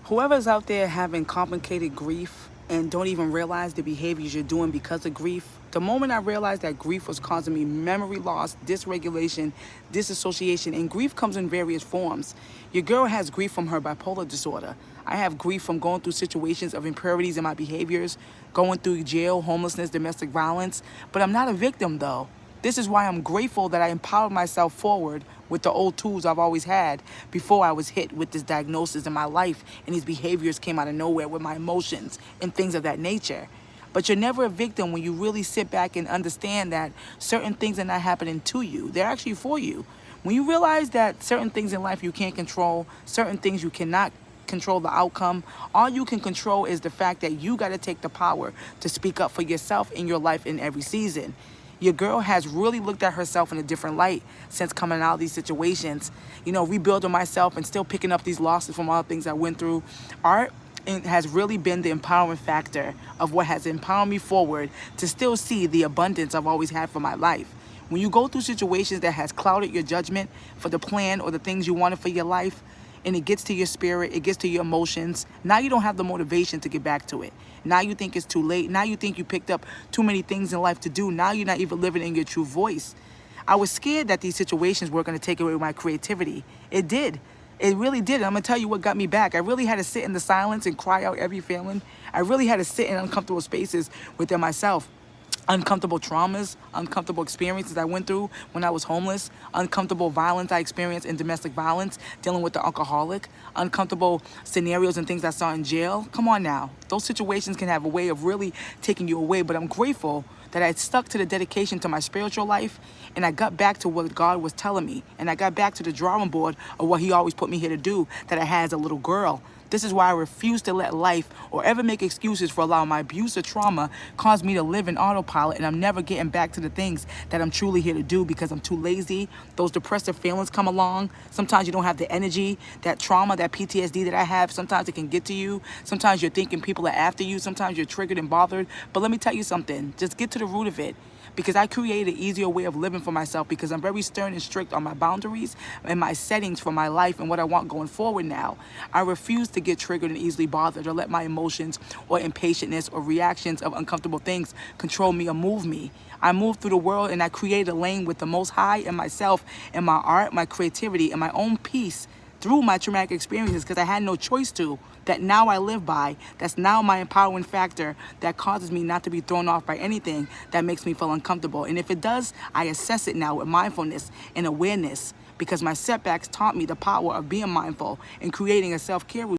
Whoever's out there having complicated grief and don't even realize the behaviors you're doing because of grief, the moment I realized that grief was causing me memory loss, dysregulation, disassociation, and grief comes in various forms. Your girl has grief from her bipolar disorder. I have grief from going through situations of impurities in my behaviors, going through jail, homelessness, domestic violence, but I'm not a victim though. This is why I'm grateful that I empowered myself forward with the old tools I've always had before I was hit with this diagnosis in my life and these behaviors came out of nowhere with my emotions and things of that nature. But you're never a victim when you really sit back and understand that certain things are not happening to you. They're actually for you. When you realize that certain things in life you can't control, certain things you cannot control the outcome, all you can control is the fact that you got to take the power to speak up for yourself in your life in every season. Your girl has really looked at herself in a different light since coming out of these situations. You know, rebuilding myself and still picking up these losses from all the things I went through. Art has really been the empowering factor of what has empowered me forward to still see the abundance I've always had for my life. When you go through situations that has clouded your judgment for the plan or the things you wanted for your life, and it gets to your spirit, it gets to your emotions, now you don't have the motivation to get back to it. Now you think it's too late. Now you think you picked up too many things in life to do. Now you're not even living in your true voice. I was scared that these situations were going to take away my creativity. It did. It really did. I'm going to tell you what got me back. I really had to sit in the silence and cry out every feeling. I really had to sit in uncomfortable spaces within myself. Uncomfortable traumas, uncomfortable experiences I went through when I was homeless, uncomfortable violence I experienced in domestic violence, dealing with the alcoholic, uncomfortable scenarios and things I saw in jail. Come on now. Those situations can have a way of really taking you away, but I'm grateful that I stuck to the dedication to my spiritual life and I got back to what God was telling me and I got back to the drawing board of what he always put me here to do that I had as a little girl. This is why I refuse to let life or ever make excuses for allowing my abuse or trauma cause me to live in autopilot and I'm never getting back to the things that I'm truly here to do because I'm too lazy. Those depressive feelings come along. Sometimes you don't have the energy, that trauma, that PTSD that I have. Sometimes it can get to you. Sometimes you're thinking people are after you. Sometimes you're triggered and bothered. But let me tell you something. Just get to the root of it. Because I created an easier way of living for myself because I'm very stern and strict on my boundaries and my settings for my life and what I want going forward now. I refuse to get triggered and easily bothered or let my emotions or impatientness or reactions of uncomfortable things control me or move me. I move through the world and I create a lane with the Most High and myself and my art, my creativity, and my own peace through my traumatic experiences because I had no choice to, that now I live by, that's now my empowering factor that causes me not to be thrown off by anything that makes me feel uncomfortable. And if it does, I assess it now with mindfulness and awareness because my setbacks taught me the power of being mindful and creating a self-care routine.